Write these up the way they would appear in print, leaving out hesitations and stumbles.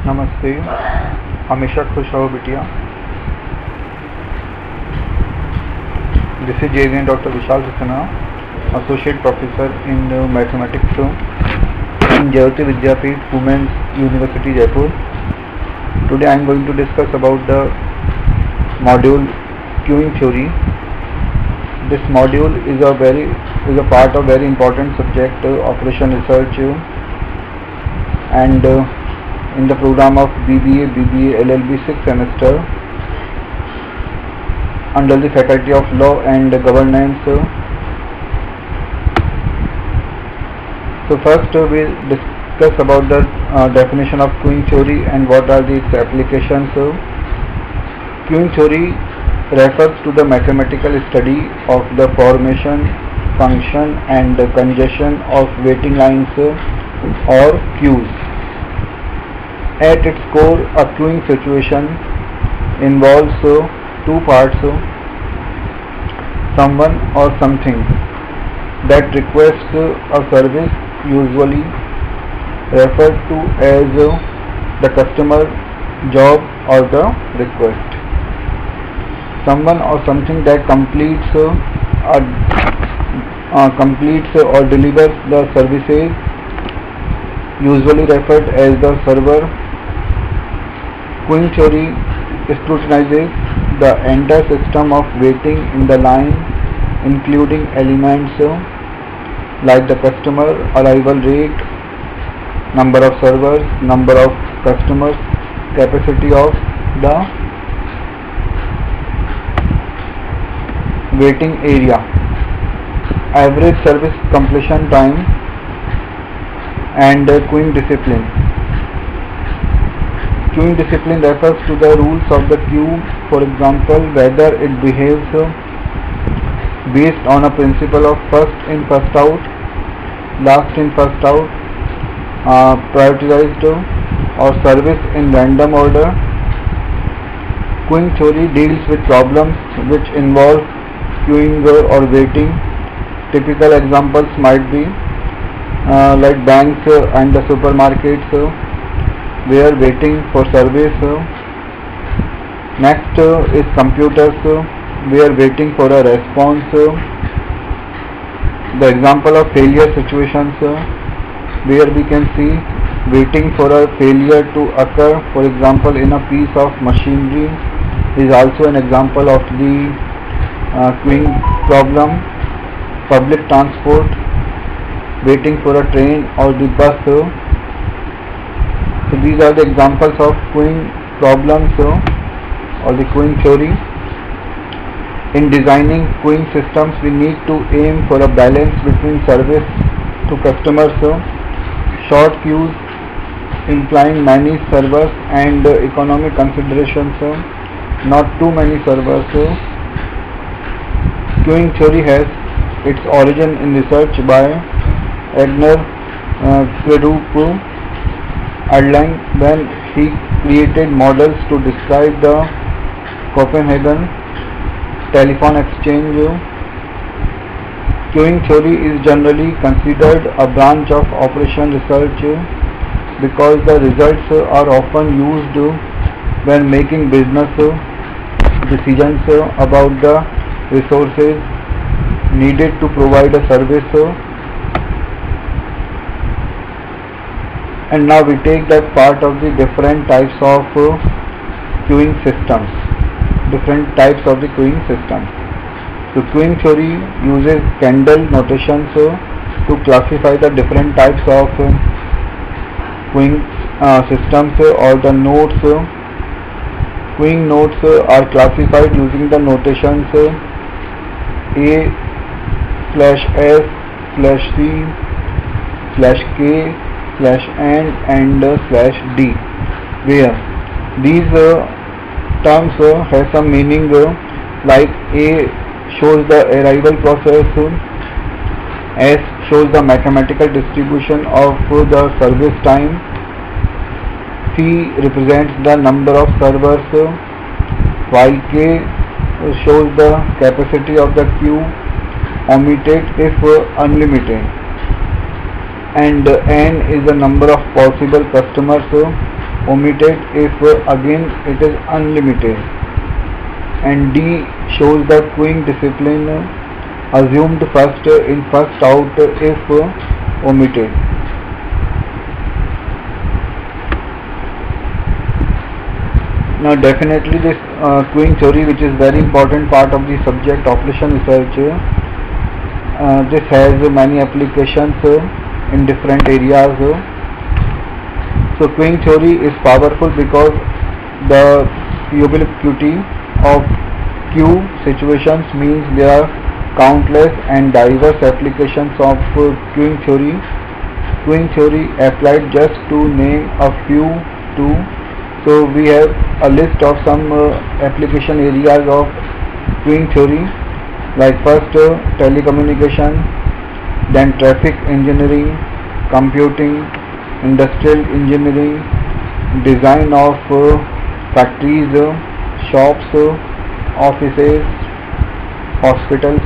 नमस्ते, हमेशा खुश रहो बिटिया। This is JVN Dr. Vishal Saxena, Associate Professor in Mathematics in Jayoti Vidyapeeth Women's University, Jaipur. Today I am going to discuss about the module queuing theory. This module is a part of very important subject operation research and in the program of BBA, LLB 6th semester under the Faculty of Law and Governance. So first we discuss about the definition of queuing theory and what are its applications. Queuing theory refers to the mathematical study of the formation, function and congestion of waiting lines or queues. At its core, a queuing situation involves two parts: someone or something that requests a service, usually referred to as the customer, job or the request. Someone or something that completes or delivers the services, usually referred as the server. Queuing theory scrutinizes the entire system of waiting in the line, including elements like the customer arrival rate, number of servers, number of customers, capacity of the waiting area, average service completion time, and queuing discipline. Queuing discipline refers to the rules of the queue, for example, whether it behaves based on a principle of first in first out, last in first out, prioritized or service in random order. Queuing theory deals with problems which involve queuing or waiting. Typical examples might be like banks and the supermarkets where waiting for service. Next is computers where waiting for a response. The example of failure situations where we can see waiting for a failure to occur, for example in a piece of machinery, is also an example of the queuing problem. Public transport, waiting for a train or the bus. So these are the examples of queuing problems or the queuing theory. In designing queuing systems, we need to aim for a balance between service to customers, short queues implying many servers, and economic considerations, not too many servers. Queuing theory has its origin in research by Agner Krupp Erlang when he created models to describe the Copenhagen telephone exchange. Queuing theory is generally considered a branch of operation research because the results are often used when making business decisions about the resources needed to provide a service. And now we take that part of the different types of queuing systems. So queuing theory uses candle notations to classify the different types of queuing systems or the nodes. Queuing nodes are classified using the notations A/S/C/K/N and /D, where these terms have some meaning like A shows the arrival process, S shows the mathematical distribution of the service time, C represents the number of servers, while K shows the capacity of the queue, omitted if unlimited, and N is the number of possible customers omitted if again it is unlimited. And D shows the queuing discipline assumed first in first out if omitted. Now definitely this queuing theory, which is very important part of the subject population research, this has many applications in different areas. So queuing theory is powerful because the ubiquity of queue situations means there are countless and diverse applications of queuing theory. Queuing theory applied, just to name a few too. So we have a list of some application areas of queuing theory, like first telecommunication, then traffic engineering, computing, industrial engineering, design of factories, shops, offices, hospitals,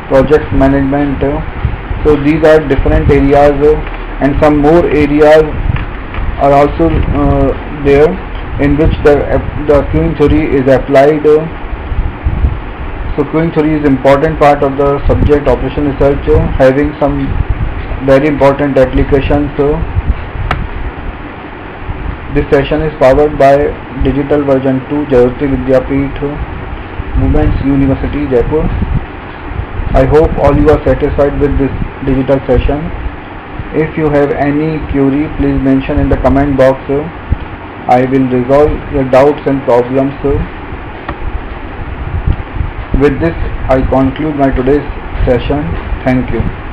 project management. So these are different areas, and some more areas are also there in which the queuing theory is applied. So queuing theory is important part of the subject operation research, having some very important applications. This session is powered by Digital Version 2, Jayoti Vidyapeeth, Women's University, Jaipur. I hope all you are satisfied with this digital session. If you have any query, please mention in the comment box. I will resolve your doubts and problems. With this, I conclude my today's session. Thank you.